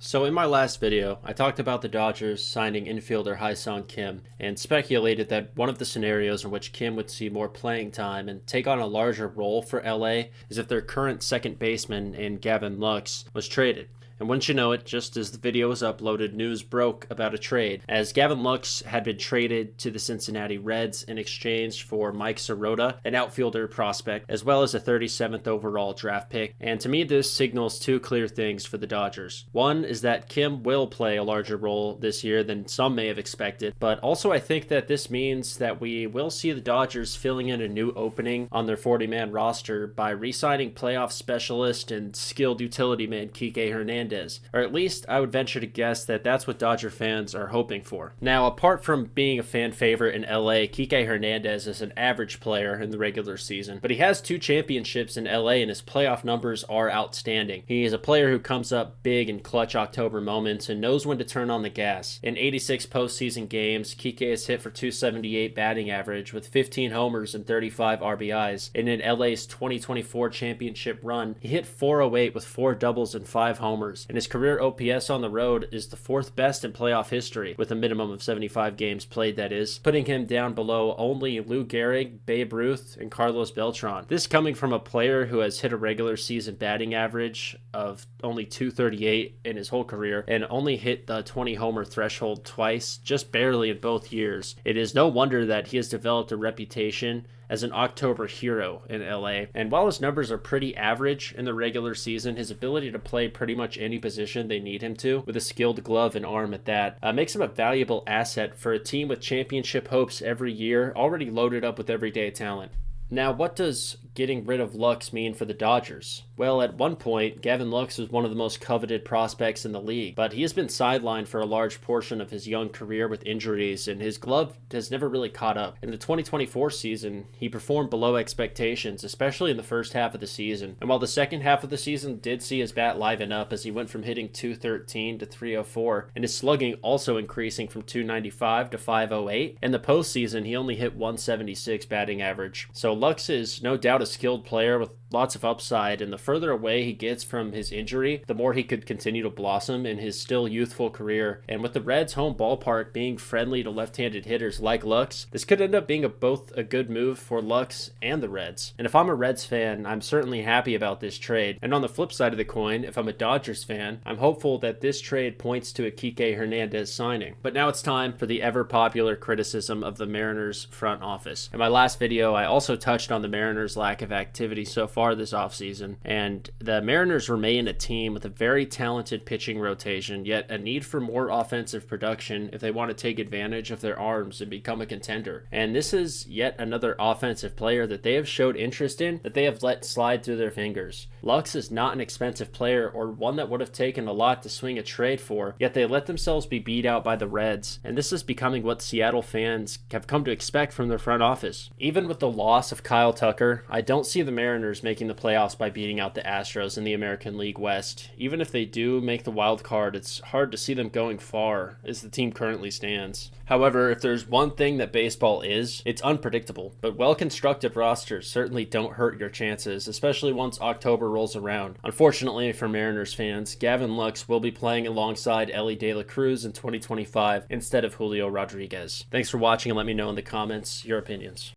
So in my last video, I talked about the Dodgers signing infielder Ha-Seong Kim and speculated that one of the scenarios in which Kim would see more playing time and take on a larger role for LA is if their current second baseman in Gavin Lux was traded. And wouldn't you know it, just as the video was uploaded, news broke about a trade, as Gavin Lux had been traded to the Cincinnati Reds in exchange for Mike Sirota, an outfielder prospect, as well as a 37th overall draft pick. And to me, this signals two clear things for the Dodgers. One is that Kim will play a larger role this year than some may have expected, but also I think that this means that we will see the Dodgers filling in a new opening on their 40-man roster by re-signing playoff specialist and skilled utility man Kike Hernandez. Or at least I would venture to guess that that's what Dodger fans are hoping for. Now, apart from being a fan favorite in LA, Kike Hernandez is an average player in the regular season, but he has 2 championships in LA and his playoff numbers are outstanding. He is a player who comes up big in clutch October moments and knows when to turn on the gas. In 86 postseason games, Kike has hit for .278 batting average with 15 homers and 35 RBIs. And in LA's 2024 championship run, he hit .408 with 4 doubles and 5 homers. And his career OPS on the road is the 4th best in playoff history, with a minimum of 75 games played, that is, putting him down below only Lou Gehrig, Babe Ruth, and Carlos Beltran. This coming from a player who has hit a regular season batting average of only .238 in his whole career, and only hit the 20 homer threshold twice, just barely in both years. It is no wonder that he has developed a reputation as an October hero in LA. And while his numbers are pretty average in the regular season, his ability to play pretty much any position they need him to, with a skilled glove and arm at that, makes him a valuable asset for a team with championship hopes every year, already loaded up with everyday talent. Now, what does getting rid of Lux mean for the Dodgers? Well, at one point, Gavin Lux was one of the most coveted prospects in the league, but he has been sidelined for a large portion of his young career with injuries, and his glove has never really caught up. In the 2024 season, he performed below expectations, especially in the first half of the season. And while the second half of the season did see his bat liven up as he went from hitting .213 to .304, and his slugging also increasing from .295 to .508, in the postseason, he only hit .176 batting average. So Lux is no doubt a skilled player with lots of upside, and the further away he gets from his injury, the more he could continue to blossom in his still youthful career. And with the Reds' home ballpark being friendly to left-handed hitters like Lux, this could end up being both a good move for Lux and the Reds. And if I'm a Reds fan, I'm certainly happy about this trade. And on the flip side of the coin, if I'm a Dodgers fan, I'm hopeful that this trade points to a Kike Hernandez signing. But now it's time for the ever-popular criticism of the Mariners front office. In my last video, I also touched on the Mariners' lack of activity so far this offseason, and the Mariners remain a team with a very talented pitching rotation, yet a need for more offensive production if they want to take advantage of their arms and become a contender. And this is yet another offensive player that they have showed interest in that they have let slide through their fingers. Lux is not an expensive player or one that would have taken a lot to swing a trade for, yet they let themselves be beat out by the Reds, and this is becoming what Seattle fans have come to expect from their front office. Even with the loss of Kyle Tucker, I don't see the Mariners making the playoffs by beating out the Astros in the American League West. Even if they do make the wild card, it's hard to see them going far as the team currently stands. However, if there's one thing that baseball is, it's unpredictable, but well-constructed rosters certainly don't hurt your chances, especially once October rolls around. Unfortunately for Mariners fans, Gavin Lux will be playing alongside Elly De La Cruz in 2025 instead of Julio Rodriguez. Thanks for watching, and let me know in the comments your opinions.